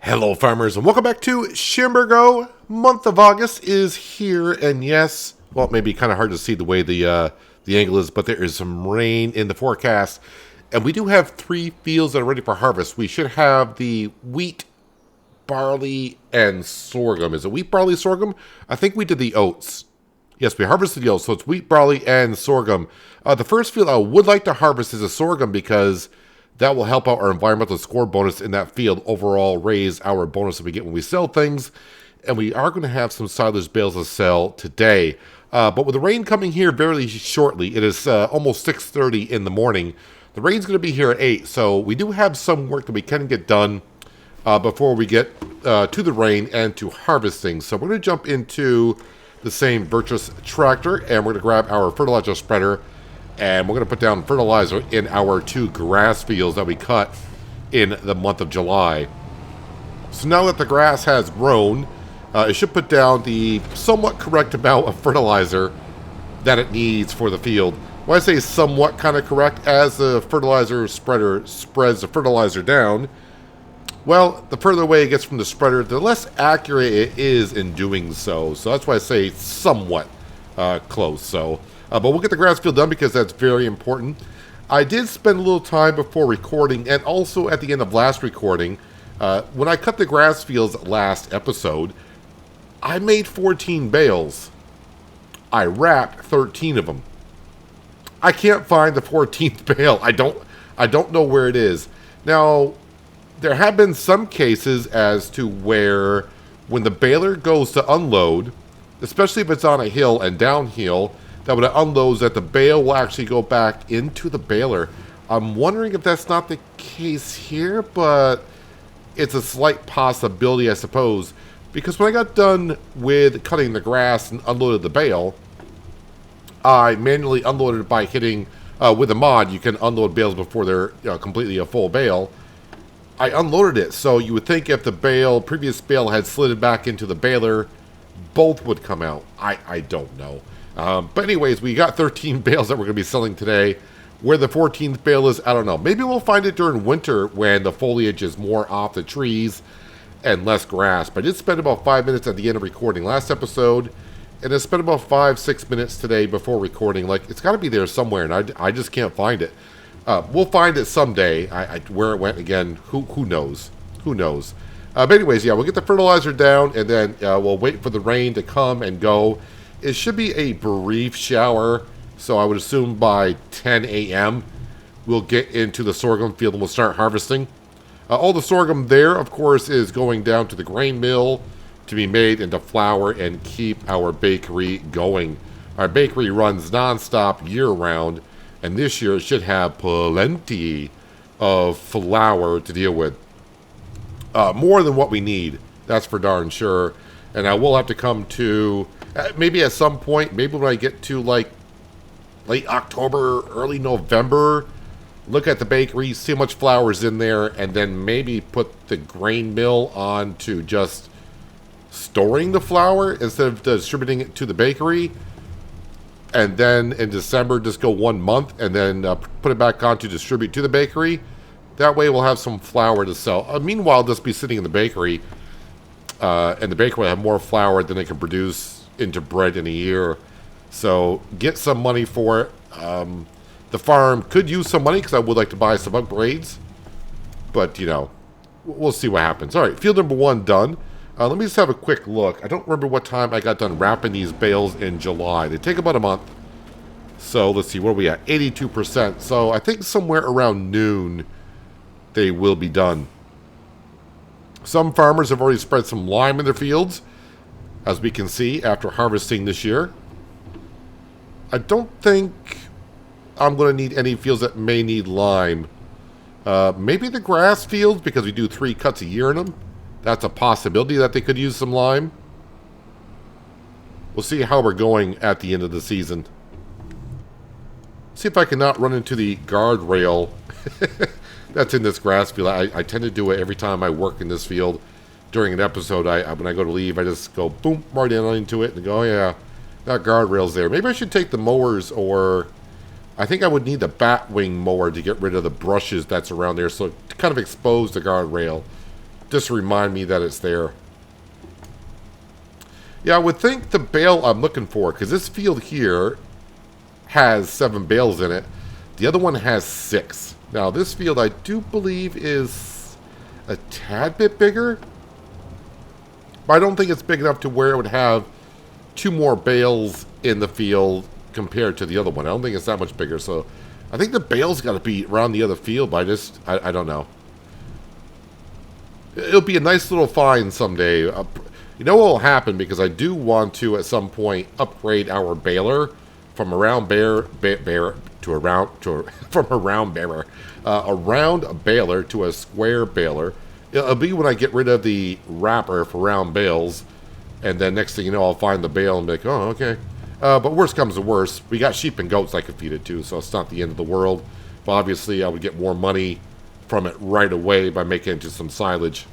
Hello farmers and welcome back to Chambergo. Month of August is here, and yes, well, it may be kind of hard to see the way the angle is, but there is some rain in the forecast, and we do have 3 fields that are ready for harvest. We should have the wheat, barley, and sorghum. Is it wheat, barley, sorghum? I think we did the oats. Yes, we harvested the oats, so it's wheat, barley, and sorghum. The first field I would like to harvest is a sorghum because that will help out our environmental score bonus in that field, overall raise our bonus that we get when we sell things. And we are going to have some silage bales to sell today. But with the rain coming here very shortly, it is almost 6:30 in the morning. The rain's going to be here at 8, so we do have some work that we can get done before we get to the rain and to harvesting. So we're going to jump into the same Virtus tractor, and we're going to grab our fertilizer spreader, and we're going to put down fertilizer in our 2 grass fields that we cut in the month of July. So now that the grass has grown, it should put down the somewhat correct amount of fertilizer that it needs for the field. When I say somewhat kind of correct, as the fertilizer spreader spreads the fertilizer down, well, the further away it gets from the spreader, the less accurate it is in doing so. So that's why I say somewhat close. So, but we'll get the grass field done because that's very important. I did spend a little time before recording and also at the end of last recording. When I cut the grass fields last episode, I made 14 bales. I wrapped 13 of them. I can't find the 14th bale. I don't know where it is. Now, there have been some cases as to where when the baler goes to unload, especially if it's on a hill and downhill, that when it unloads that the bale will actually go back into the baler. I'm wondering if that's not the case here, but it's a slight possibility, I suppose. Because when I got done with cutting the grass and unloaded the bale, I manually unloaded it by hitting, with a mod, you can unload bales before they're completely a full bale. I unloaded it, so you would think if the previous bale had slid back into the baler, both would come out. I don't know. But anyways, we got 13 bales that we're going to be selling today. Where the 14th bale is, I don't know. Maybe we'll find it during winter when the foliage is more off the trees and less grass. But I did spend about 5 minutes at the end of recording last episode, and I spent about 5-6 minutes today before recording. Like, it's got to be there somewhere, and I just can't find it. We'll find it someday. Where it went again, who knows? Who knows? But anyways, yeah, we'll get the fertilizer down, and then we'll wait for the rain to come and go. It should be a brief shower, so I would assume by 10 a.m. we'll get into the sorghum field and we'll start harvesting. All the sorghum there, of course, is going down to the grain mill to be made into flour and keep our bakery going. Our bakery runs non-stop year-round, and this year it should have plenty of flour to deal with. More than what we need, that's for darn sure. And I will have to come to, maybe at some point, maybe when I get to like late October, early November, look at the bakery, see how much flour is in there, and then maybe put the grain mill on to just storing the flour instead of distributing it to the bakery. And then in December, just go 1 month and then put it back on to distribute to the bakery. That way we'll have some flour to sell. Meanwhile, just be sitting in the bakery, and the bakery will have more flour than they can produce into bread in a year. So get some money for it. The farm could use some money because I would like to buy some upgrades. But, we'll see what happens. All right, field number 1 done. Let me just have a quick look. I don't remember what time I got done wrapping these bales in July. They take about a month. So let's see, where are we at? 82%. So I think somewhere around noon they will be done. Some farmers have already spread some lime in their fields, as we can see, after harvesting this year. I don't think I'm going to need any fields that may need lime. Maybe the grass fields, because we do 3 cuts a year in them. That's a possibility that they could use some lime. We'll see how we're going at the end of the season. See if I cannot run into the guardrail that's in this grass field. I tend to do it every time I work in this field. During an episode, when I go to leave, I just go boom, right into it and go, oh yeah, that guardrail's there. Maybe I should take the mowers, or I think I would need the batwing mower to get rid of the brushes that's around there, so to kind of expose the guardrail. just remind me that it's there. Yeah, I would think the bale I'm looking for, because this field here has 7 bales in it. The other one has 6. Now, this field I do believe is a tad bit bigger. But I don't think it's big enough to where it would have 2 more bales in the field compared to the other one. I don't think it's that much bigger. So I think the bales got to be around the other field, but I don't know. It'll be a nice little find someday. You know what will happen, because I do want to at some point upgrade our baler from a round baler to a round baler to a square baler. It'll be when I get rid of the wrapper for round bales, and then next thing you know, I'll find the bale and be like, oh, okay. But worst comes to worst, we got sheep and goats I can feed it to, so it's not the end of the world. But obviously, I would get more money from it right away by making it into some silage.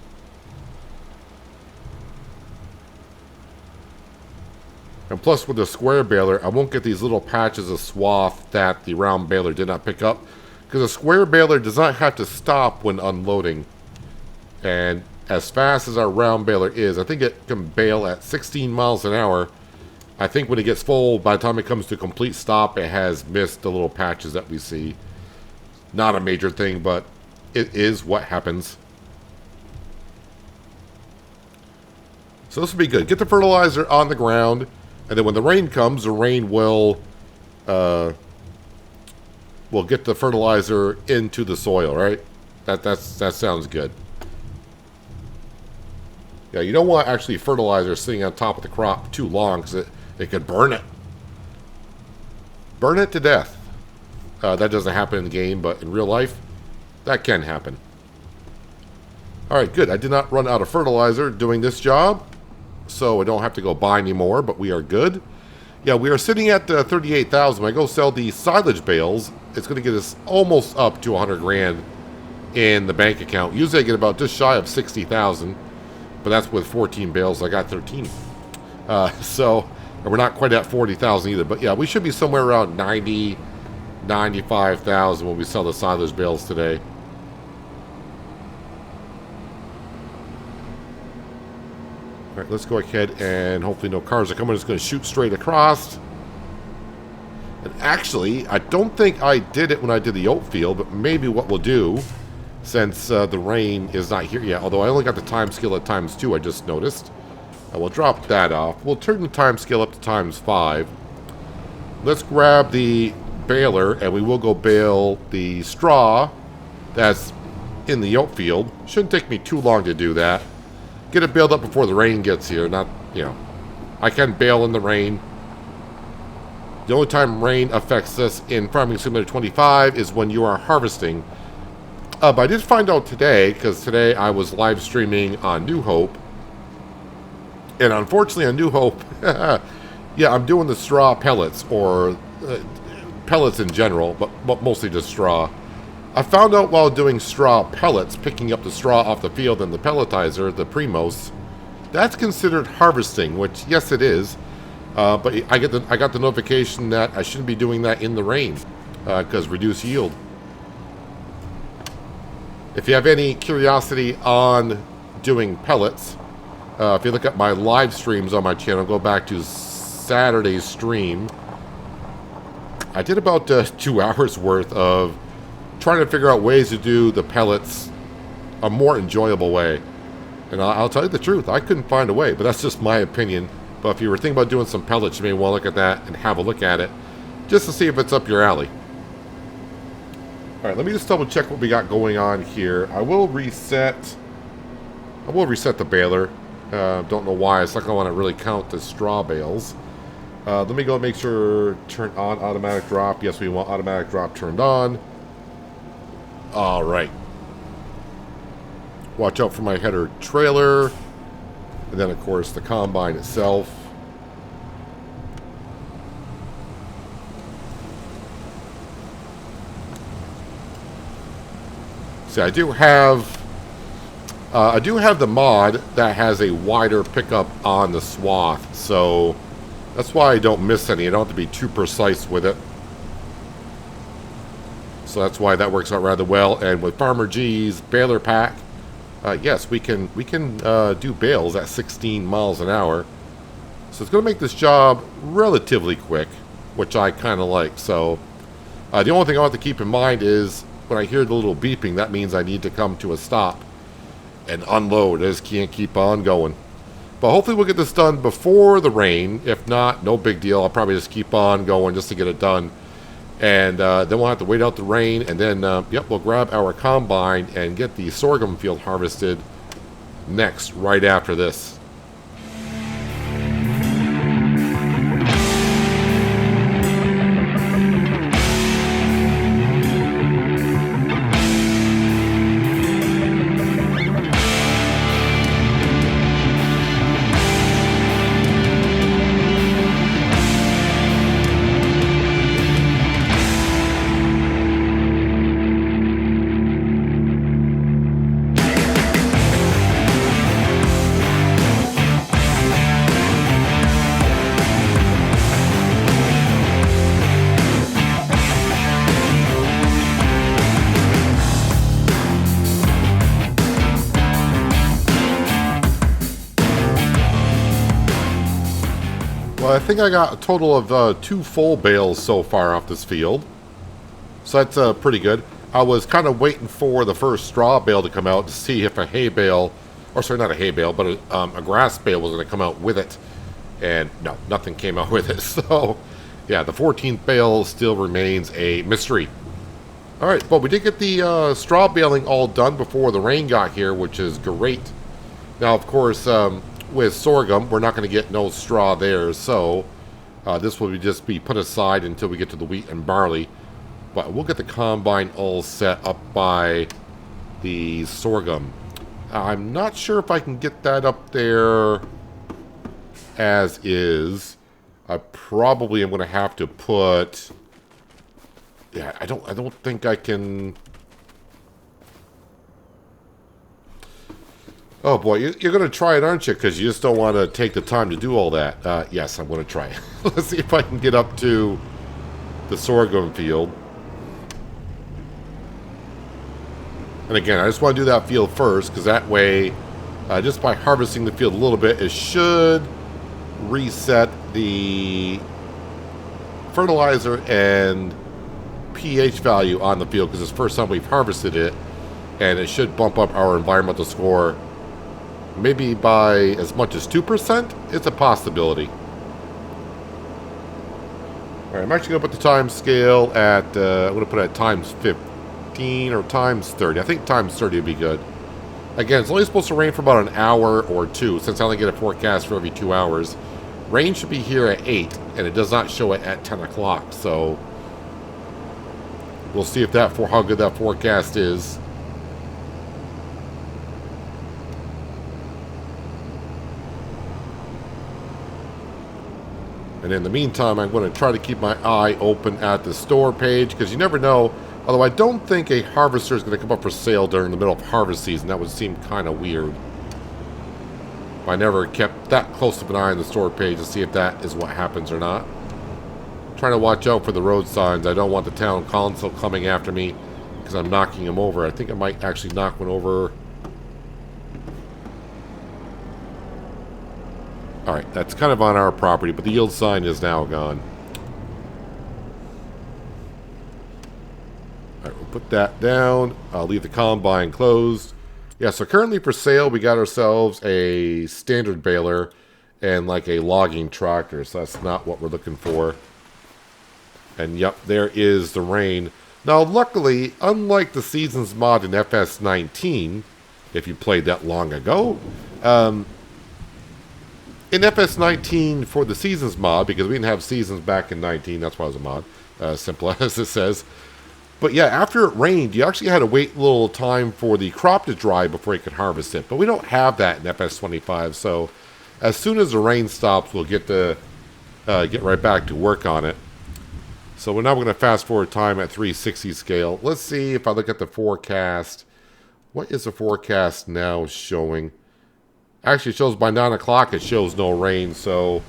And plus, with the square baler, I won't get these little patches of swath that the round baler did not pick up, because a square baler does not have to stop when unloading. And as fast as our round baler is, I think it can bale at 16 miles an hour. I think when it gets full, by the time it comes to complete stop, it has missed the little patches that we see. Not a major thing, but it is what happens. So this will be good. Get the fertilizer on the ground, and then when the rain comes, the rain will get the fertilizer into the soil, right? That sounds good. Yeah, you don't want actually fertilizer sitting on top of the crop too long, because it could burn it. Burn it to death. That doesn't happen in the game, but in real life, that can happen. Alright, good. I did not run out of fertilizer doing this job, so I don't have to go buy anymore, but we are good. Yeah, we are sitting at 38,000. When I go sell the silage bales, it's going to get us almost up to 100 grand in the bank account. Usually I get about just shy of 60,000, but that's with 14 bales. I got 13. So we're not quite at 40,000 either. But yeah, we should be somewhere around 90, 95,000 when we sell the silage bales today. All right, let's go ahead and hopefully no cars are coming. I'm just going to shoot straight across. And actually, I don't think I did it when I did the oat field, but maybe what we'll do, since the rain is not here yet, although I only got the time scale at ×2, I just noticed. We'll drop that off. We'll turn the time scale up to ×5. Let's grab the baler, and we will go bale the straw that's in the oat field. Shouldn't take me too long to do that. Get it baled up before the rain gets here. Not, I can bale in the rain. The only time rain affects us in Farming Simulator 25 is when you are harvesting. But I did find out today, because today I was live streaming on New Hope. And unfortunately on New Hope, yeah, I'm doing the straw pellets, or pellets in general, but mostly just straw. I found out while doing straw pellets, picking up the straw off the field and the pelletizer, the Primos, that's considered harvesting, which, yes, it is. But I got the notification that I shouldn't be doing that in the rain, because reduced yield. If you have any curiosity on doing pellets, if you look at my live streams on my channel, go back to Saturday's stream. I did about 2 hours worth of trying to figure out ways to do the pellets a more enjoyable way. And I'll tell you the truth, I couldn't find a way, but that's just my opinion. But if you were thinking about doing some pellets, you may want to look at that and have a look at it, just to see if it's up your alley. Alright, let me just double check what we got going on here. I will reset the baler. Don't know why. It's like I want to really count the straw bales. Let me go make sure turn on automatic drop. Yes, we want automatic drop turned on. Alright. Watch out for my header trailer. And then, of course, the combine itself. See, I do have the mod that has a wider pickup on the swath, so that's why I don't miss any. I don't have to be too precise with it. So that's why that works out rather well. And with Farmer G's baler pack, Yes, we can do bales at 16 miles an hour. So it's going to make this job relatively quick, which I kind of like. So the only thing I want to keep in mind is when I hear the little beeping, that means I need to come to a stop and unload. I just can't keep on going. But hopefully we'll get this done before the rain. If not, no big deal. I'll probably just keep on going just to get it done. And then we'll have to wait out the rain. And then, yep, we'll grab our combine and get the sorghum field harvested next, right after this. Well, I think I got a total of 2 full bales so far off this field. So that's pretty good. I was kind of waiting for the first straw bale to come out to see if a hay bale, or sorry, not a hay bale, but a grass bale was going to come out with it. And no, nothing came out with it. So, yeah, the 14th bale still remains a mystery. All right, but we did get the straw baling all done before the rain got here, which is great. Now, of course, with sorghum, we're not going to get no straw there, so this will just be put aside until we get to the wheat and barley. But we'll get the combine all set up by the sorghum. I'm not sure if I can get that up there as is. I probably am going to have to put... Yeah, I don't think I can... Oh boy, you're going to try it, aren't you? Because you just don't want to take the time to do all that. Yes, I'm going to try it. Let's see if I can get up to the sorghum field. And again, I just want to do that field first, because that way, just by harvesting the field a little bit, it should reset the fertilizer and pH value on the field, because it's the first time we've harvested it, and it should bump up our environmental score maybe by as much as 2%. It's a possibility. Alright, I'm actually going to put the time scale at, I'm going to put it at times 15 or times 30. I think times 30 would be good. Again, it's only supposed to rain for about an hour or two, since I only get a forecast for every 2 hours. Rain should be here at 8, and it does not show it at 10 o'clock, so we'll see if that how good that forecast is. And in the meantime, I'm going to try to keep my eye open at the store page, because you never know. Although I don't think a harvester is going to come up for sale during the middle of harvest season. That would seem kind of weird. I never kept that close of an eye on the store page to see if that is what happens or not. I'm trying to watch out for the road signs. I don't want the town council coming after me because I'm knocking them over. I think I might actually knock one over. Alright, that's kind of on our property, but the yield sign is now gone. Alright, we'll put that down. I'll leave the combine closed. Yeah, so currently for sale, we got ourselves a standard baler and like a logging tractor, so that's not what we're looking for. And yep, there is the rain. Now, luckily, unlike the Seasons mod in FS19, if you played that long ago, in FS19 for the Seasons mod, because we didn't have Seasons back in 19, that's why it was a mod, simple as it says. But yeah, after it rained, you actually had to wait a little time for the crop to dry before you could harvest it. But we don't have that in FS25, so as soon as the rain stops, we'll get right back to work on it. So we're now going to fast forward time at 360 scale. Let's see if I look at the forecast. What is the forecast now showing? Actually, it shows by 9 o'clock it shows no rain, so...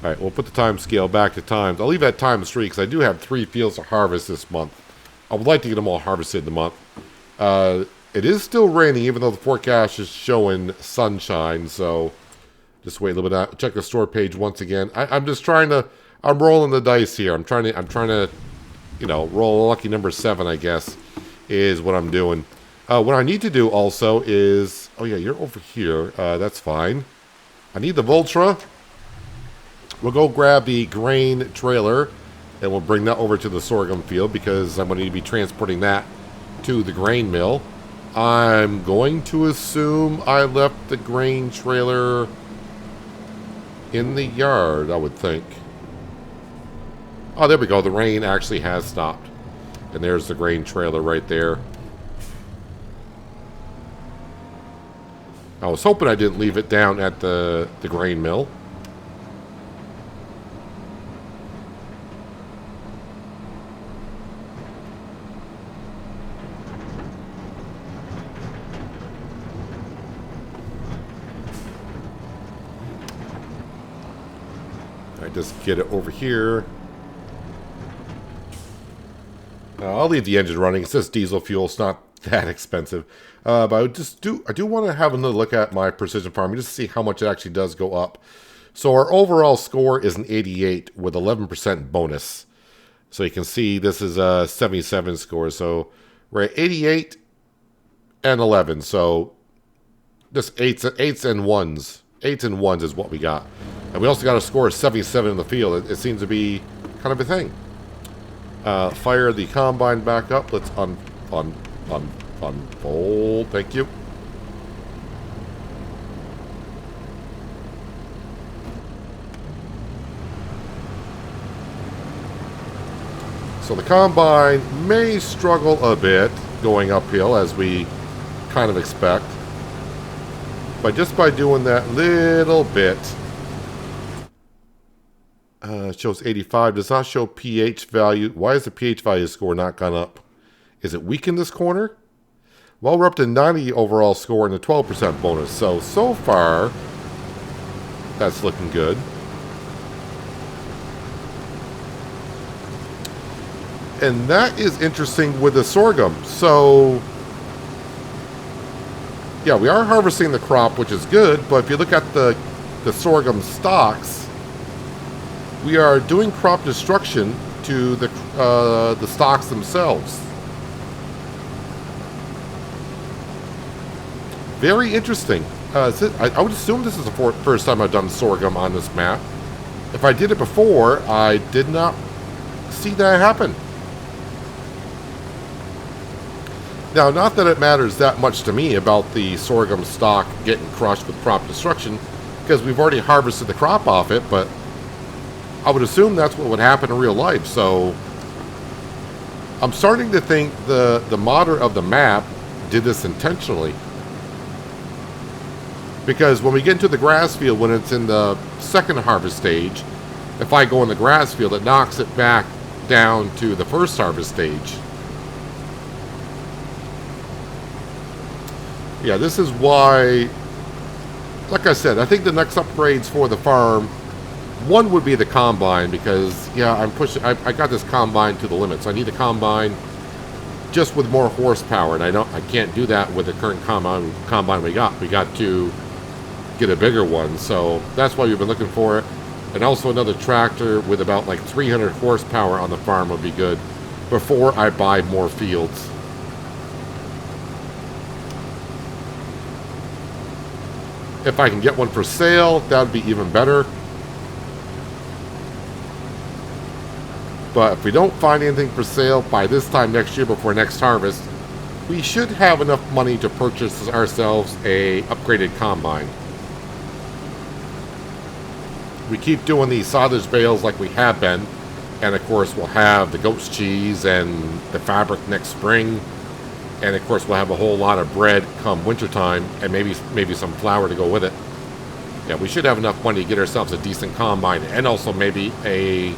Alright, we'll put the time scale back to times. I'll leave that times 3 because I do have 3 fields to harvest this month. I would like to get them all harvested in the month. It is still raining, even though the forecast is showing sunshine. So just wait a little bit out. Check the store page once again. I'm just trying to. I'm rolling the dice here. I'm trying to, you know, roll a lucky number 7. I guess is what I'm doing. What I need to do also is. Oh yeah, you're over here. That's fine. I need the Voltra. We'll go grab the grain trailer, and we'll bring that over to the sorghum field because I'm going to need to be transporting that to the grain mill. I'm going to assume I left the grain trailer in the yard, I would think. Oh, there we go. The rain actually has stopped. And there's the grain trailer right there. I was hoping I didn't leave it down at the grain mill. Just get it over here. I'll leave the engine running. It's just diesel fuel. It's not that expensive. But I do want to have another look at my precision farming just to see how much it actually does go up. So our overall score is an 88 with 11% bonus. So you can see this is a 77 score. So we're at 88 and 11. So just eights and ones. 8s and 1s is what we got. And we also got a score of 77 in the field. It seems to be kind of a thing. Fire the combine back up. Let's unfold. Thank you. So the combine may struggle a bit going uphill as we kind of expect. But just by doing that little bit, shows 85. Does not show pH value. Why is the pH value score not gone up? Is it weak in this corner? Well, we're up to 90 overall score and a 12% bonus. So far, that's looking good. And that is interesting with the sorghum. So yeah, we are harvesting the crop, which is good, but if you look at the sorghum stalks, we are doing crop destruction to the stalks themselves. Very interesting. I would assume this is the first time I've done sorghum on this map. If I did it before, I did not see that happen. Now, not that it matters that much to me about the sorghum stalk getting crushed with crop destruction, because we've already harvested the crop off it, but I would assume that's what would happen in real life. So I'm starting to think the modder of the map did this intentionally. Because when we get into the grass field, when it's in the second harvest stage, if I go in the grass field, it knocks it back down to the first harvest stage. Yeah, this is why, like I said, I think the next upgrades for the farm, one would be the combine, because, yeah, I got this combine to the limit, so I need the combine just with more horsepower, and I can't do that with the current combine we got. We got to get a bigger one, so that's why we've been looking for it. And also another tractor with about like 300 horsepower on the farm would be good before I buy more fields. If I can get one for sale, that would be even better. But if we don't find anything for sale by this time next year before next harvest, we should have enough money to purchase ourselves a upgraded combine. We keep doing these silage bales like we have been, and of course we'll have the goat's cheese and the fabric next spring. And of course we'll have a whole lot of bread come wintertime, and maybe some flour to go with it. Yeah, we should have enough money to get ourselves a decent combine, and also maybe a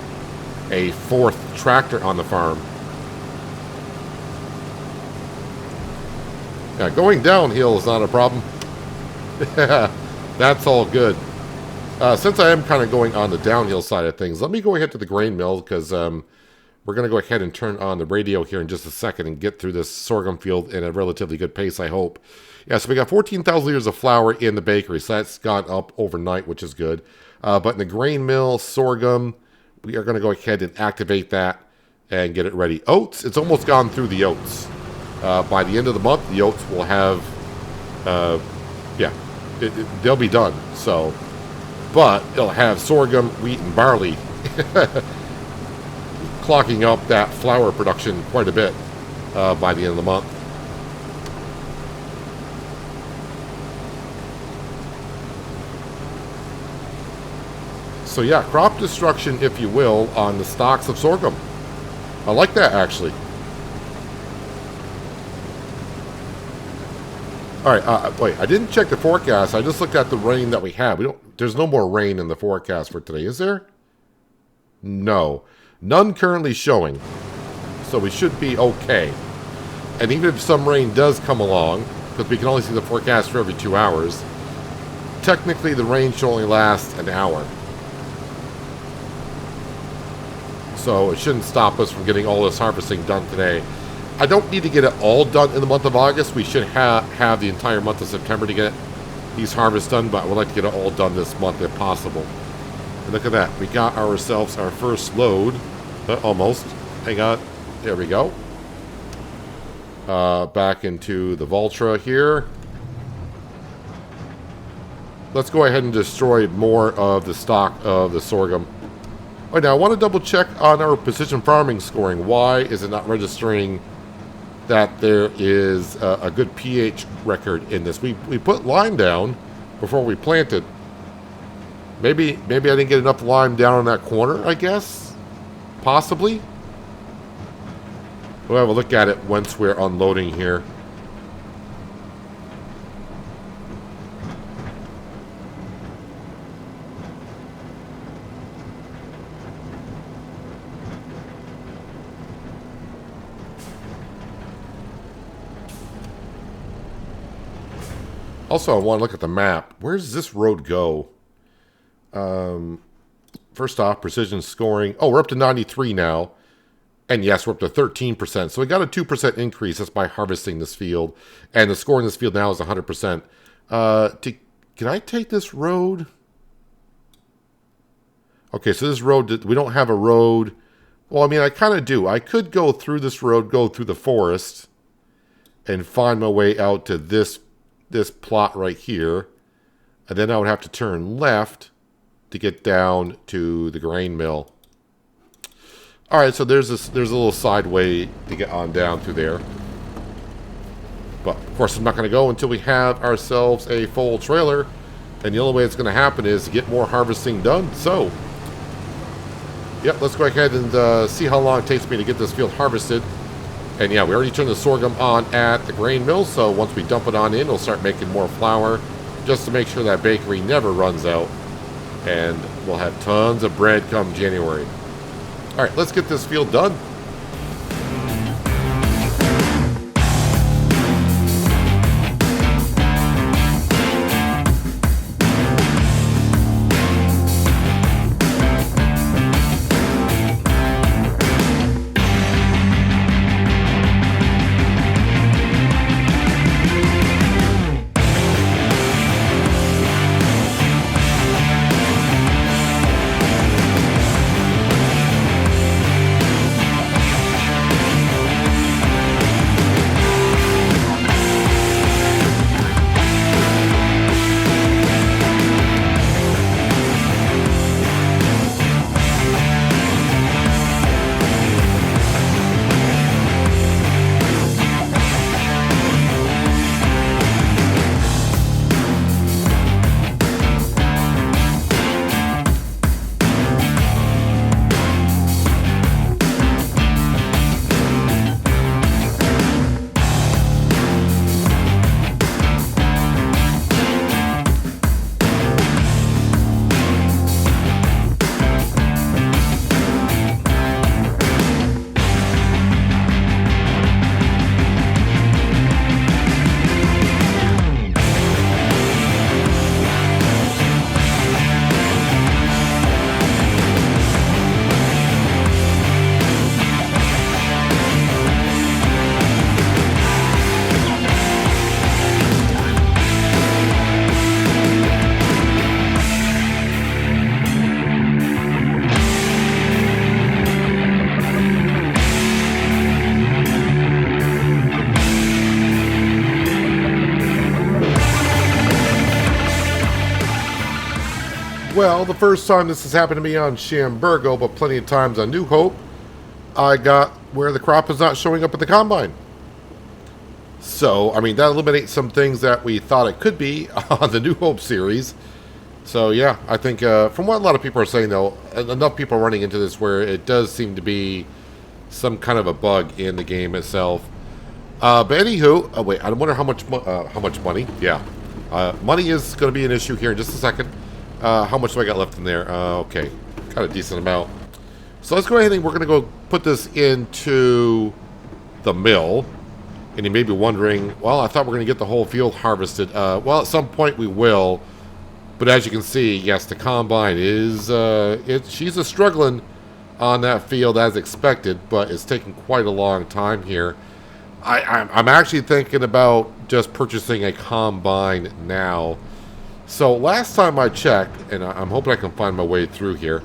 fourth tractor on the farm. Yeah, going downhill is not a problem. That's all good. Since I am kind of going on the downhill side of things, let me go ahead to the grain mill, because We're going to go ahead and turn on the radio here in just a second and get through this sorghum field in a relatively good pace, I hope. Yeah, so we got 14,000 liters of flour in the bakery, so that's gone up overnight, which is good. But in the grain mill, sorghum, we are going to go ahead and activate that and get it ready. Oats, it's almost gone through the oats. By the end of the month, the oats will have, they'll be done. So, but it'll have sorghum, wheat, and barley clocking up that flour production quite a bit by the end of the month. So yeah, crop destruction, if you will, on the stalks of sorghum. I like that, actually. All right, wait, I didn't check the forecast. I just looked at the rain that we have. There's no more rain in the forecast for today, is there? No. None currently showing. So we should be okay. And even if some rain does come along, because we can only see the forecast for every 2 hours, technically the rain should only last an hour. So it shouldn't stop us from getting all this harvesting done today. I don't need to get it all done in the month of August. We should have the entire month of September to get these harvests done, but I would like to get it all done this month if possible. And look at that. We got ourselves our first load. Almost. Hang on. There we go. Back into the Valtra here. Let's go ahead and destroy more of the stock of the sorghum. All right, now I want to double check on our precision farming scoring. Why is it not registering that there is a good pH record in this? We put lime down before we planted. Maybe I didn't get enough lime down in that corner, I guess? Possibly? We'll have a look at it once we're unloading here. Also, I want to look at the map. Where does this road go? First off, precision scoring. Oh, we're up to 93 now. And yes, we're up to 13%. So we got a 2% increase just by harvesting this field. And the score in this field now is 100%. Can I take this road? Okay, so this road, we don't have a road. Well, I mean, I kind of do. I could go through this road, go through the forest, and find my way out to this plot right here. And then I would have to turn left to get down to the grain mill. All right, so there's a little side way to get on down through there. But, of course, I'm not going to go until we have ourselves a full trailer. And the only way it's going to happen is to get more harvesting done. So, yep, let's go ahead and see how long it takes me to get this field harvested. And, yeah, we already turned the sorghum on at the grain mill. So once we dump it on in, we'll start making more flour just to make sure that bakery never runs out. And we'll have tons of bread come January. All right, let's get this field done. Well, the first time this has happened to me on Chambergo, but plenty of times on New Hope, I got where the crop is not showing up at the combine. So, I mean, that eliminates some things that we thought it could be on the New Hope series. So, yeah, I think from what a lot of people are saying, though, enough people are running into this where it does seem to be some kind of a bug in the game itself. But anywho, oh, wait, I wonder how much money? Yeah. Money is going to be an issue here in just a second. How much do I got left in there? Okay, got a decent amount. So let's go ahead and we're going to go put this into the mill. And you may be wondering, well, I thought we were going to get the whole field harvested. Well, at some point we will. But as you can see, yes, the combine is, she's struggling on that field as expected, but it's taking quite a long time here. I'm actually thinking about just purchasing a combine now. So last time I checked, and I'm hoping I can find my way through here,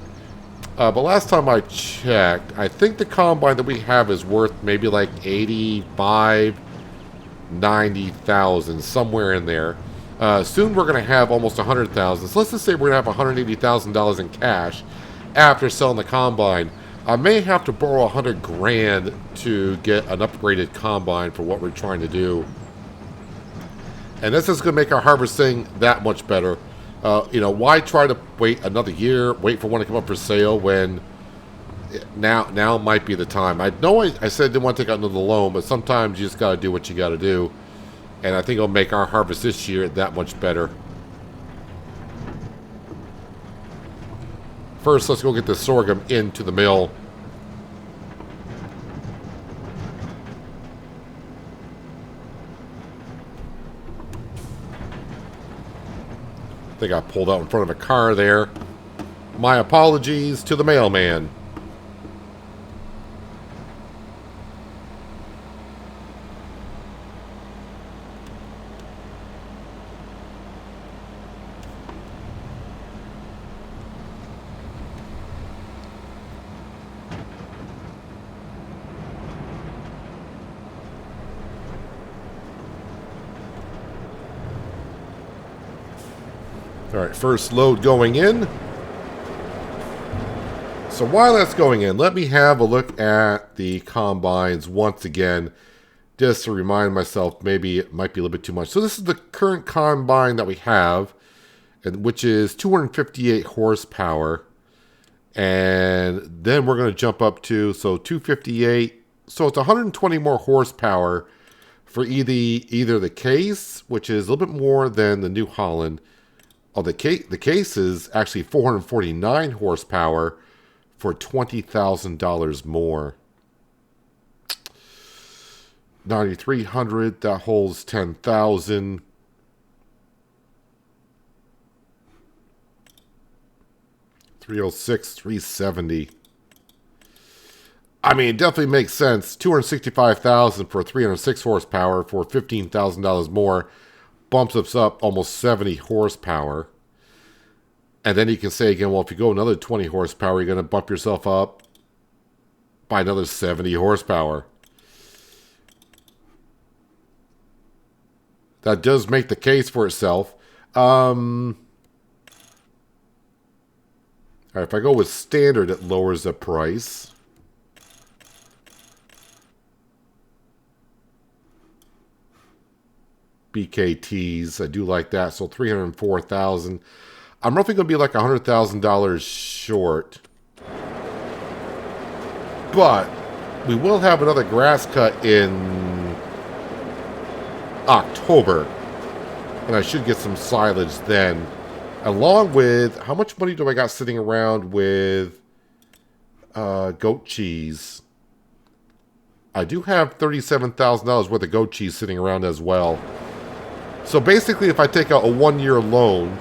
but last time I checked, I think the combine that we have is worth maybe like 85, 90,000, somewhere in there. Soon we're going to have almost 100,000. So let's just say we're going to have $180,000 in cash after selling the combine. I may have to borrow 100 grand to get an upgraded combine for what we're trying to do. And this is going to make our harvesting that much better. You know, why try to wait another year, wait for one to come up for sale when now might be the time. I know I said I didn't want to take out another loan, but sometimes you just got to do what you got to do. And I think it'll make our harvest this year that much better. First, let's go get the sorghum into the mill. I think I pulled out in front of a car there. My apologies to the mailman. All right, first load going in. So while that's going in, let me have a look at the combines once again, just to remind myself maybe it might be a little bit too much. So this is the current combine that we have, which is 258 horsepower. And then we're going to jump up to, so 258. So it's 120 more horsepower for either the case, which is a little bit more than the New Holland. Oh, the case is actually 449 horsepower for $20,000 more. 9,300, that holds 10,000. $306, $370. I mean, it definitely makes sense. $265,000 for 306 horsepower for $15,000 more. Bumps us up almost 70 horsepower. And then you can say again, well, if you go another 20 horsepower, you're going to bump yourself up by another 70 horsepower. That does make the case for itself. All right, if I go with standard, it lowers the price. BKTs, I do like that. So 304,000. I'm roughly going to be like $100,000 short. But we will have another grass cut in October. And I should get some silage then. Along with, how much money do I got sitting around with goat cheese? I do have $37,000 worth of goat cheese sitting around as well. So basically, if I take out a 1-year loan,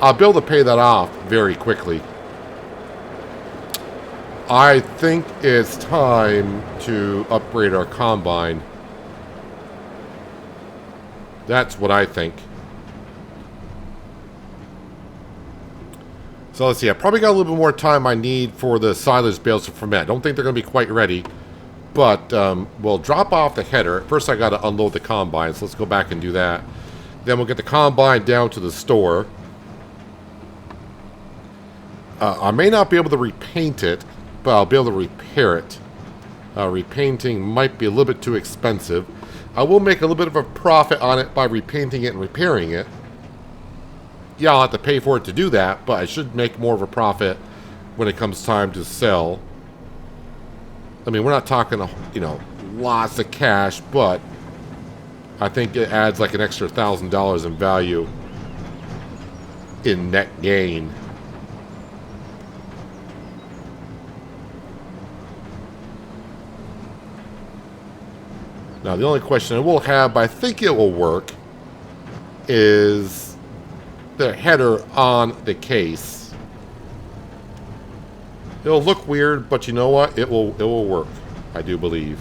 I'll be able to pay that off very quickly. I think it's time to upgrade our combine. That's what I think. So let's see, I probably got a little bit more time I need for the silage bales to ferment. I don't think they're going to be quite ready. But we'll drop off the header. First I got to unload the combine, so let's go back and do that. Then we'll get the combine down to the store. I may not be able to repaint it, but I'll be able to repair it. Repainting might be a little bit too expensive. I will make a little bit of a profit on it by repainting it and repairing it. Yeah, I'll have to pay for it to do that, but I should make more of a profit when it comes time to sell. I mean, we're not talking, you know, lots of cash, but I think it adds like an extra $1,000 in value in net gain. Now, the only question I will have, but I think it will work, is the header on the case. It'll look weird, but you know what? It will work, I do believe.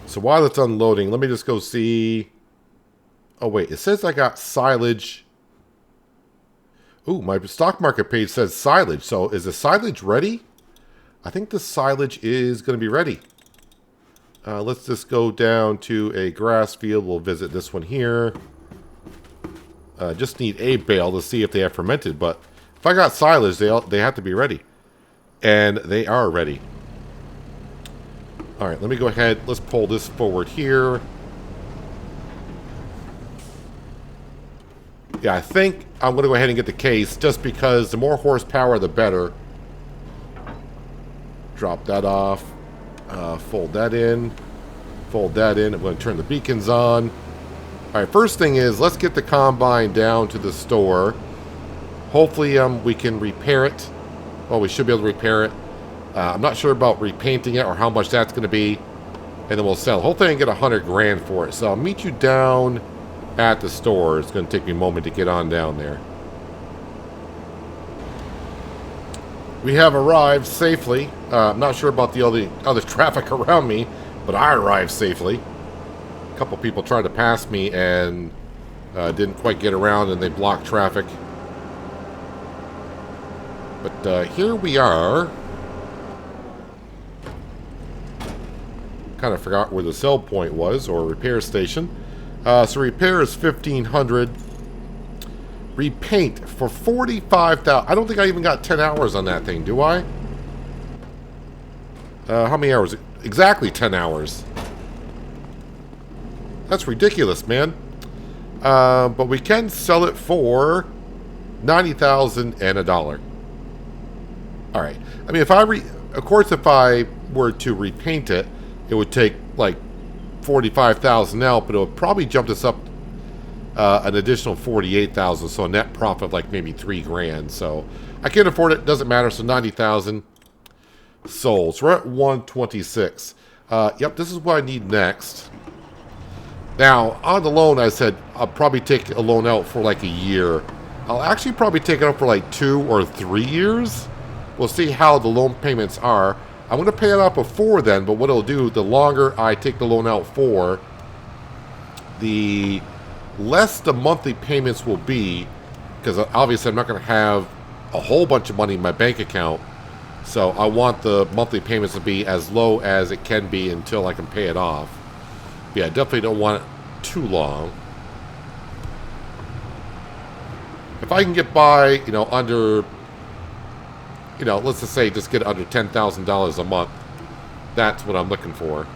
So while it's unloading, let me just go see. Oh, wait. It says I got silage. Ooh, my stock market page says silage. So is the silage ready? I think the silage is going to be ready. Let's just go down to a grass field. We'll visit this one here. Just need a bale to see if they have fermented. But if I got silage, they have to be ready. And they are ready. All right, let me go ahead. Let's pull this forward here. Yeah, I think I'm going to go ahead and get the case just because the more horsepower, the better. Drop that off. Fold that in. Fold that in. I'm going to turn the beacons on. All right, first thing is let's get the combine down to the store. Hopefully we can repair it. Well, we should be able to repair it. I'm not sure about repainting it or how much that's going to be. And then we'll sell. Hopefully I can get 100 grand for it. So I'll meet you down at the store. It's going to take me a moment to get on down there. We have arrived safely. I'm not sure about the other traffic around me, but I arrived safely. A couple people tried to pass me and didn't quite get around, and they blocked traffic. But here we are. Kind of forgot where the sell point was, or repair station. So repair is $1,500. Repaint for $45,000. I don't think I even got 10 hours on that thing, do I? How many hours? Exactly 10 hours. That's ridiculous, man. But we can sell it for $90,000 and $1. All right. I mean, of course, if I were to repaint it, it would take like $45,000 out, but it would probably jump this up an additional $48,000, so a net profit of like maybe $3 grand. So I can't afford it. Doesn't matter. So $90,000 sold. So we're at 126. Yep, this is what I need next. Now on the loan, I said I'll probably take a loan out for like a year. I'll actually probably take it out for like 2 or 3 years. We'll see how the loan payments are. I'm going to pay it out before then, but what it'll do, the longer I take the loan out for, the less the monthly payments will be, because obviously I'm not going to have a whole bunch of money in my bank account. So I want the monthly payments to be as low as it can be until I can pay it off. Yeah, I definitely don't want it too long. If I can get by, under, let's just say just get under $10,000 a month, that's what I'm looking for.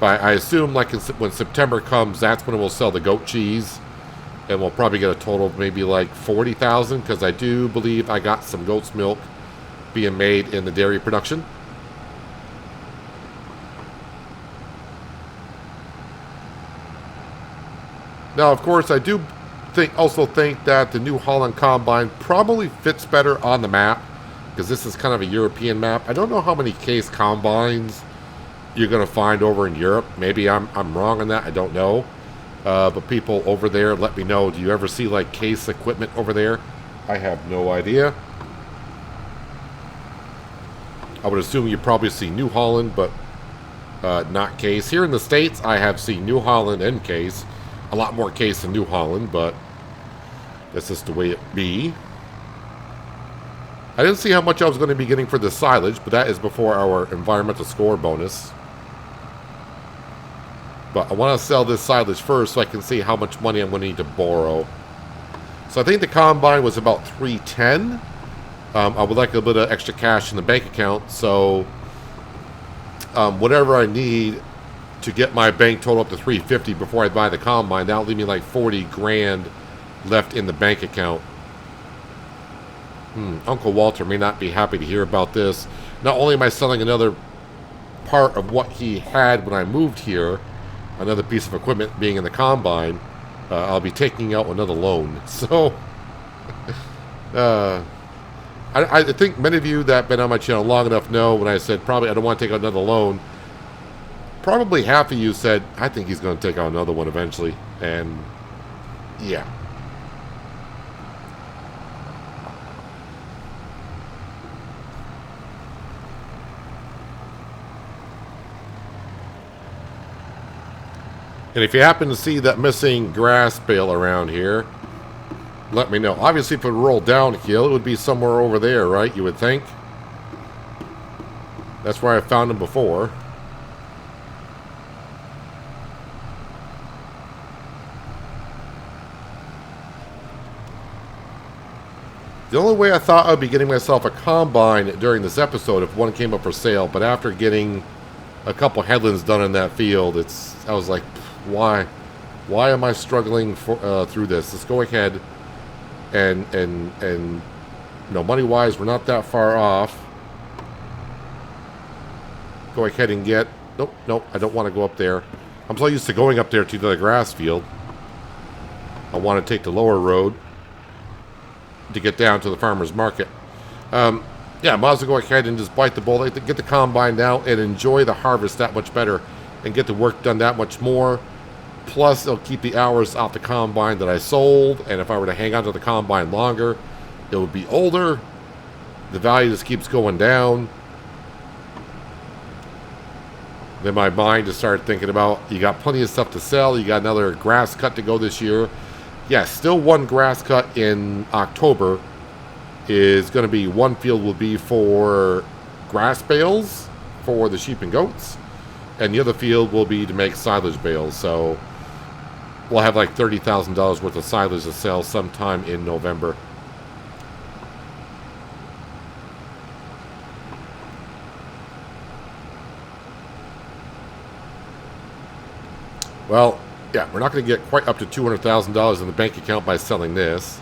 But I assume like when September comes, that's when we'll sell the goat cheese. And we'll probably get a total of maybe like $40,000, because I do believe I got some goat's milk being made in the dairy production. Now, of course, I do also think that the New Holland Combine probably fits better on the map, because this is kind of a European map. I don't know how many case combines you're going to find over in Europe. Maybe I'm wrong on that. I don't know. But people over there, let me know. Do you ever see like case equipment over there? I have no idea. I would assume you probably see New Holland, but not case. Here in the States, I have seen New Holland and case. A lot more case than New Holland, but that's just the way it be. I didn't see how much I was going to be getting for the silage, but that is before our environmental score bonus. But I want to sell this silage first so I can see how much money I'm going to need to borrow. So I think the combine was about 310. I would like a bit of extra cash in the bank account, so whatever I need to get my bank total up to 350 before I buy the combine, that'll leave me like 40 grand left in the bank account. Uncle Walter may not be happy to hear about this. Not only am I selling another part of what he had when I moved here, another piece of equipment being in the combine, I'll be taking out another loan. So, I think many of you that have been on my channel long enough know when I said probably I don't want to take out another loan. Probably half of you said, I think he's going to take out another one eventually. And, yeah. And if you happen to see that missing grass bale around here, let me know. Obviously, if it rolled downhill, it would be somewhere over there, right? You would think. That's where I found them before. The only way I thought I'd be getting myself a combine during this episode if one came up for sale, but after getting a couple headlands done in that field, I was like, why am I struggling through this? Let's go ahead and you know, money wise, we're not that far off. Go ahead and get. Nope, I don't want to go up there. I'm so used to going up there to the grass field. I want to take the lower road to get down to the farmer's market. Yeah, might as well go ahead and just bite the bullet, get the combine out, and enjoy the harvest that much better, and get the work done that much more. Plus, it'll keep the hours off the combine that I sold, and if I were to hang on to the combine longer, it would be older. The value just keeps going down. Then my mind just started thinking about, you got plenty of stuff to sell, you got another grass cut to go this year. Yeah, still one grass cut in October is going to be, one field will be for grass bales for the sheep and goats, and the other field will be to make silage bales. So we'll have like $30,000 worth of silage to sell sometime in November. Well, yeah, we're not going to get quite up to $200,000 in the bank account by selling this.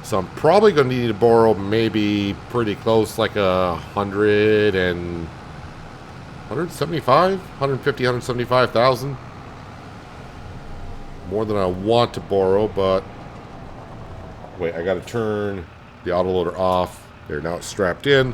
So I'm probably going to need to borrow maybe pretty close, like 175,000. More than I want to borrow, but wait, I got to turn the autoloader off. There, now it's strapped in.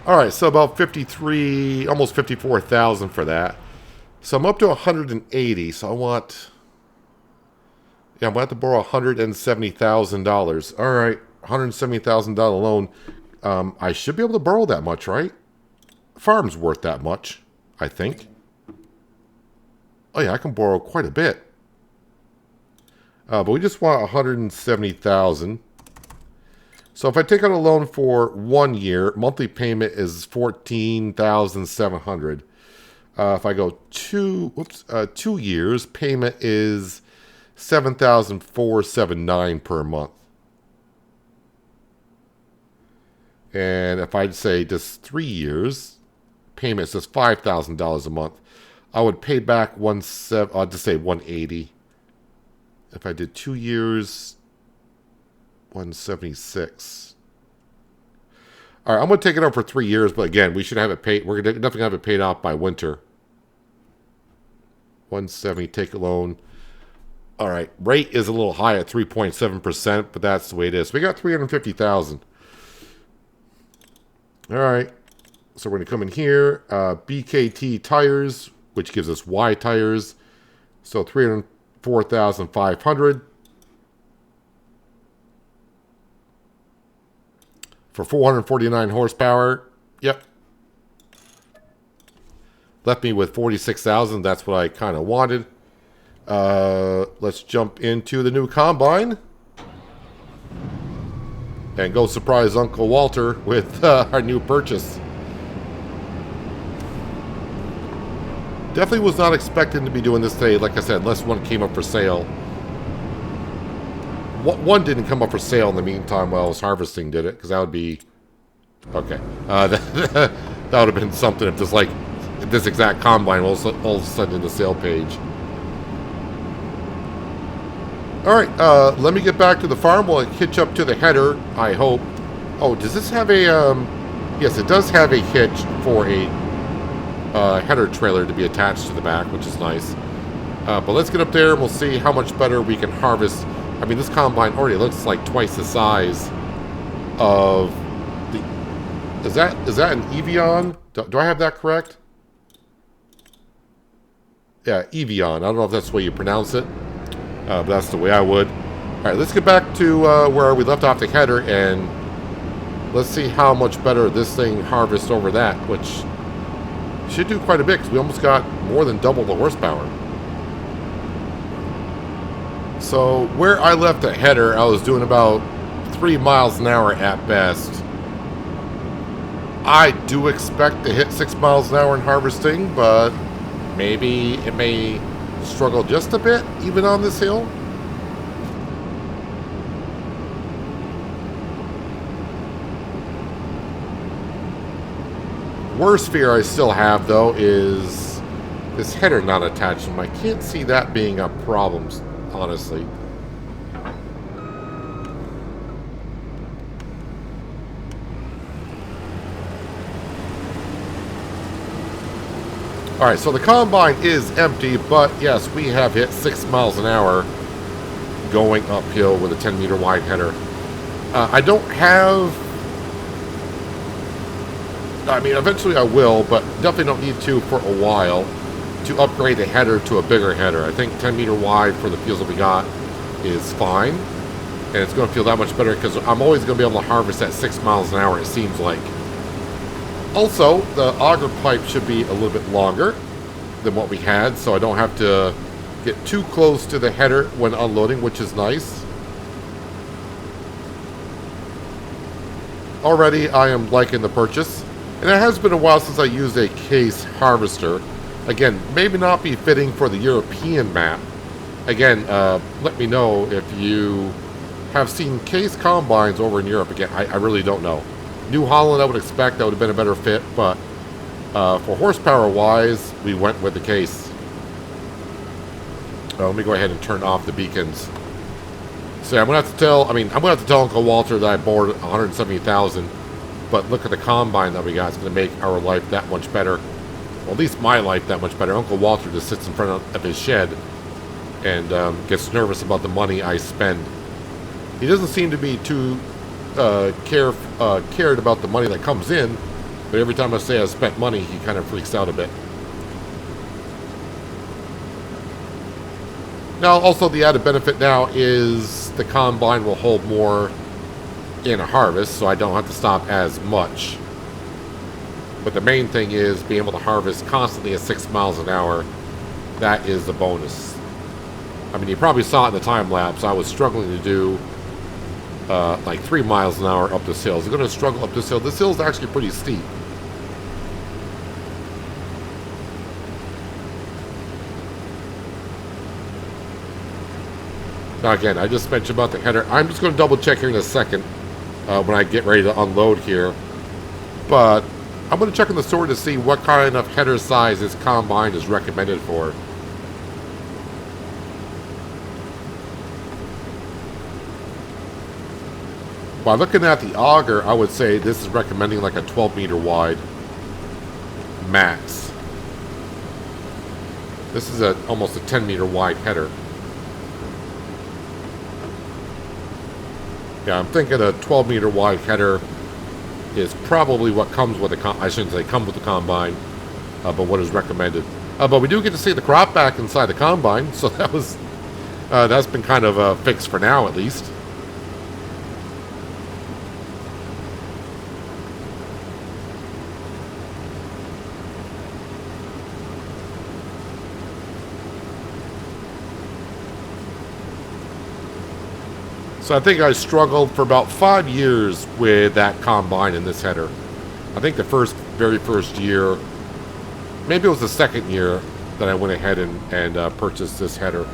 All right, so about 53, almost 54,000 for that. So I'm up to 180. So I want, yeah, I'm going to have to borrow $170,000. All right, $170,000 loan. I should be able to borrow that much, right? Farm's worth that much, I think. Oh yeah, I can borrow quite a bit. But we just want 170,000. So if I take out a loan for 1 year, monthly payment is $14,700. If I go 2 years, payment is $7,479 per month. And if I'd say just 3 years, payment is just $5,000 a month. I would pay back I'll just say 180. If I did 2 years, 176. All right, I'm going to take it out for 3 years, but again, we should have it paid. We're definitely going to have it paid off by winter. 170, take a loan. All right, rate is a little high at 3.7%, but that's the way it is. We got 350,000. All right, so we're going to come in here. BKT tires, which gives us Y tires. So 304,500. For 449 horsepower. Yep. Left me with 46,000. That's what I kind of wanted. Let's jump into the new combine. and go surprise Uncle Walter with our new purchase. Definitely was not expecting to be doing this today, like I said, unless one came up for sale. One didn't come up for sale in the meantime while I was harvesting, did it? Because that would be... Okay. That would have been something if this exact combine all of a sudden in the sale page. Alright, let me get back to the farm. We'll hitch up to the header, I hope. Oh, does this have a... yes, it does have a hitch for a header trailer to be attached to the back, which is nice. But let's get up there and we'll see how much better we can harvest. I mean, this combine already looks like twice the size of the... Is that an Evian? Do I have that correct? Yeah, Evian. I don't know if that's the way you pronounce it. But that's the way I would. Alright, let's get back to where we left off the header, and let's see how much better this thing harvests over that, which should do quite a bit, because we almost got more than double the horsepower. So, where I left the header, I was doing about 3 miles an hour at best. I do expect to hit 6 miles an hour in harvesting, but maybe it may struggle just a bit, even on this hill. Worst fear I still have, though, is this header not attached to them. I can't see that being a problem, honestly. Alright, so the combine is empty, but yes, we have hit 6 miles an hour going uphill with a 10-meter wide header. I don't have... I mean, eventually I will, but definitely don't need to for a while to upgrade the header to a bigger header. I think 10-meter wide for the fields that we got is fine, and it's going to feel that much better because I'm always going to be able to harvest at 6 miles an hour, it seems like. Also, the auger pipe should be a little bit longer than what we had, so I don't have to get too close to the header when unloading, which is nice. Already, I am liking the purchase. And it has been a while since I used a case harvester. Again, maybe not be fitting for the European map. Again, let me know if you have seen case combines over in Europe. Again, I really don't know. New Holland, I would expect that would have been a better fit, but for horsepower-wise, we went with the case. Let me go ahead and turn off the beacons. So I'm gonna have to tell. I'm gonna have to tell Uncle Walter that I bored 170,000. But look at the combine that we got. It's gonna make our life that much better. Well, at least my life that much better. Uncle Walter just sits in front of his shed and gets nervous about the money I spend. He doesn't seem to be too cared about the money that comes in, but every time I say I spent money, he kind of freaks out a bit. Now, also the added benefit now is the combine will hold more in a harvest, so I don't have to stop as much. But the main thing is being able to harvest constantly at 6 miles an hour. That is the bonus. I mean, you probably saw it in the time lapse. I was struggling to do like 3 miles an hour up this hill. So I'm going to struggle up this hill. This hill is actually pretty steep. Now again, I just mentioned about the header. I'm just going to double check here in a second when I get ready to unload here. But I'm going to check in the store to see what kind of header size this combine is recommended for. By looking at the auger, I would say this is recommending like a 12 meter wide max. This is almost a 10 meter wide header. Yeah, I'm thinking a 12 meter wide header is probably what comes with the I shouldn't say come with the combine, but what is recommended. But we do get to see the crop back inside the combine, so that was that's been kind of fixed for now at least. So I think I struggled for about 5 years with that combine and this header. I think the very first year, maybe it was the second year, that I went ahead and purchased this header.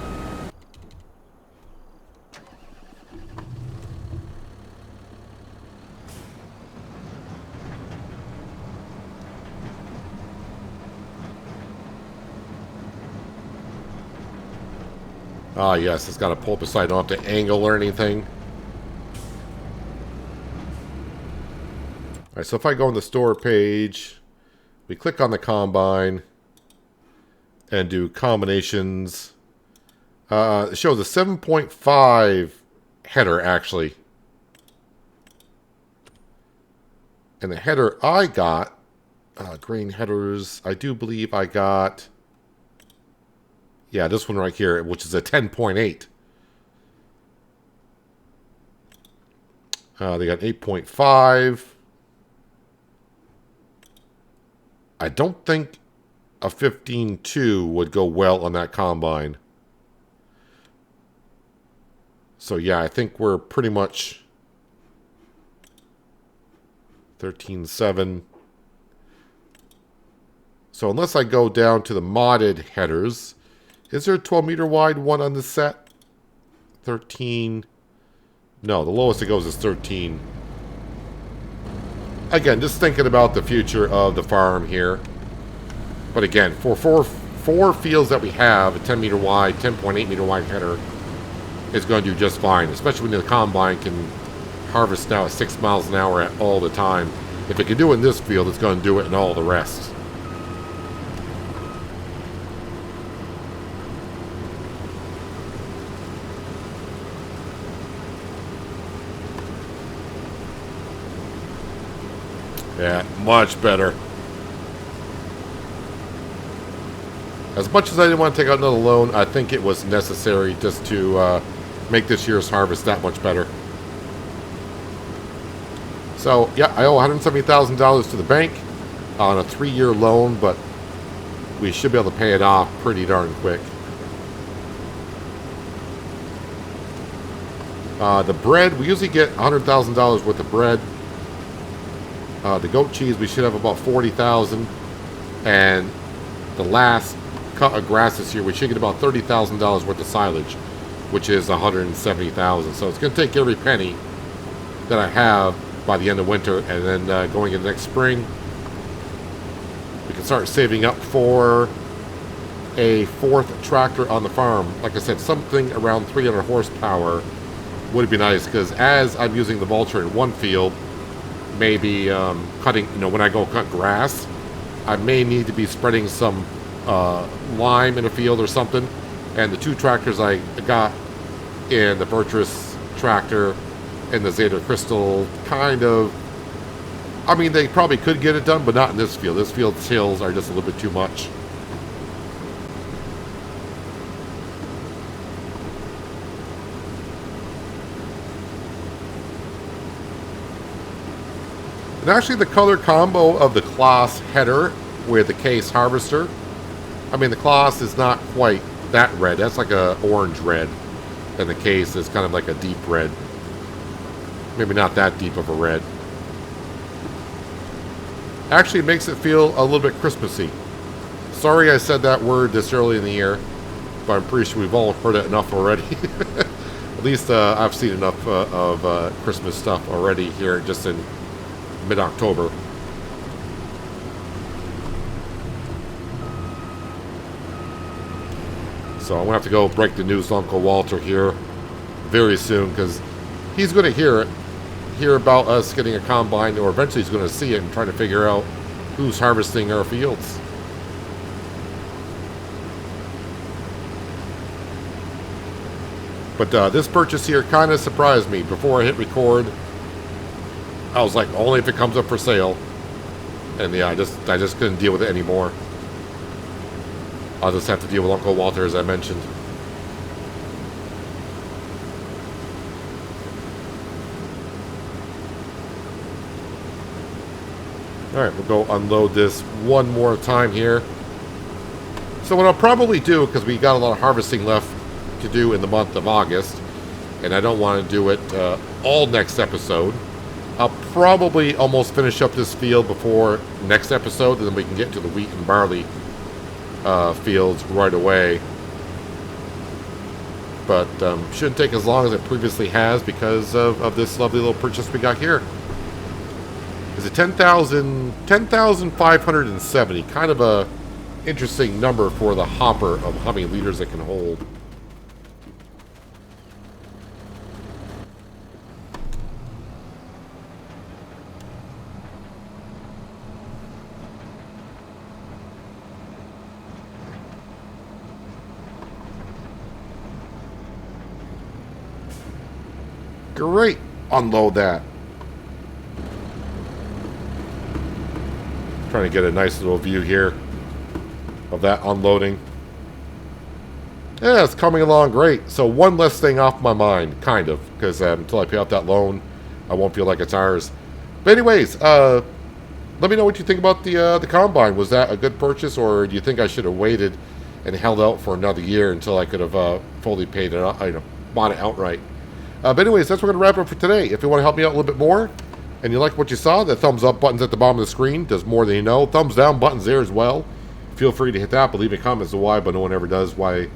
Ah, yes, it's got a pull beside. I don't have to angle or anything. Alright, so if I go on the store page, we click on the combine and do combinations. It shows a 7.5 header, actually. And the header I got, green headers, I do believe I got... Yeah, this one right here, which is a 10.8. They got 8.5. I don't think a 15.2 would go well on that combine. So yeah, I think we're pretty much 13.7. So unless I go down to the modded headers... Is there a 12 meter wide one on this set? 13. No, the lowest it goes is 13. Again, just thinking about the future of the farm here. But again, for four fields that we have, a 10 meter wide, 10.8 meter wide header is going to do just fine. Especially when the combine can harvest now at 6 miles an hour at all the time. If it can do it in this field, it's going to do it in all the rest. Yeah, much better. As much as I didn't want to take out another loan, I think it was necessary just to make this year's harvest that much better. So, yeah, I owe $170,000 to the bank on a 3-year loan, but we should be able to pay it off pretty darn quick. The bread, we usually get $100,000 worth of bread. The goat cheese, we should have about 40,000, and the last cut of grass this year, we should get about $30,000 worth of silage, which is 170,000. So it's going to take every penny that I have by the end of winter, and then going into next spring, we can start saving up for a 4th tractor on the farm. Like I said, something around 300 horsepower would be nice, because as I'm using the mulcher in one field, maybe cutting, when I go cut grass, I may need to be spreading some lime in a field or something. And the 2 tractors I got in the Virtus tractor and the Zeta Crystal kind of, I mean, they probably could get it done, but not in this field. This field's hills are just a little bit too much. And actually the color combo of the Kloss header with the Case harvester, I mean, the Kloss is not quite that red. That's like a orange red. And the Case is kind of like a deep red. Maybe not that deep of a red. Actually, it makes it feel a little bit Christmassy. Sorry I said that word this early in the year, but I'm pretty sure we've all heard it enough already. At least I've seen enough of Christmas stuff already here just in mid-October. So I'm going to have to go break the news to Uncle Walter here very soon, because he's going to hear about us getting a combine, or eventually he's going to see it and try to figure out who's harvesting our fields. But this purchase here kind of surprised me. Before I hit record, I was like, only if it comes up for sale. And yeah, I just couldn't deal with it anymore. I'll just have to deal with Uncle Walter, as I mentioned. Alright, we'll go unload this one more time here. So what I'll probably do, because we got a lot of harvesting left to do in the month of August, and I don't want to do it all next episode. I'll probably almost finish up this field before next episode, and then we can get to the wheat and barley fields right away. But shouldn't take as long as it previously has because of this lovely little purchase we got here. Is it 10,570? Kind of a interesting number for the hopper of how many liters it can hold. Great. Unload that. Trying to get a nice little view here of that unloading. Yeah, it's coming along great. So one less thing off my mind, kind of, because until I pay off that loan, I won't feel like it's ours. But anyways, let me know what you think about the combine. Was that a good purchase, or do you think I should have waited and held out for another year until I could have fully paid it, bought it outright? But anyways, that's what we're going to wrap up for today. If you want to help me out a little bit more, and you like what you saw, the thumbs up button's at the bottom of the screen does more than you know. Thumbs down button's there as well. Feel free to hit that, but leave me comments as to why, but no one ever does why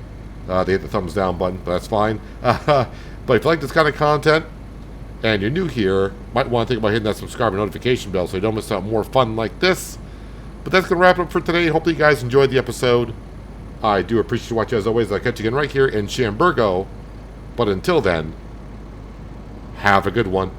they hit the thumbs down button, but that's fine. But if you like this kind of content, and you're new here, might want to think about hitting that subscribe and notification bell so you don't miss out more fun like this. But that's going to wrap it up for today. Hopefully you guys enjoyed the episode. I do appreciate you watching as always. I'll catch you again right here in Chambergo. But until then, have a good one.